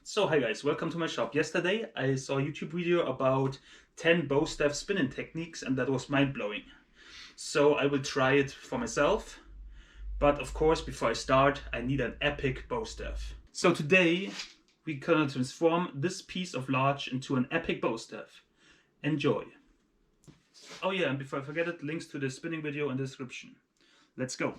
So hi guys, welcome to my shop. Yesterday I saw a YouTube video about 10 bow staff spinning techniques and that was mind-blowing. So I will try it for myself. But of course, before I start, I need an epic bow staff. So today we're gonna transform this piece of larch into an epic bow staff. Enjoy. Oh yeah, and before I forget it, links to the spinning video in the description. Let's go.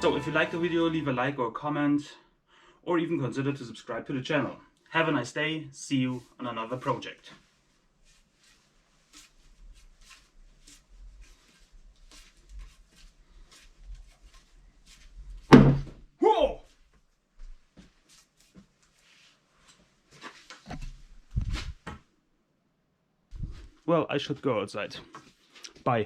So if you like the video, leave a like or a comment, or even consider to subscribe to the channel. Have a nice day, see you on another project. Whoa! Well, I should go outside. Bye.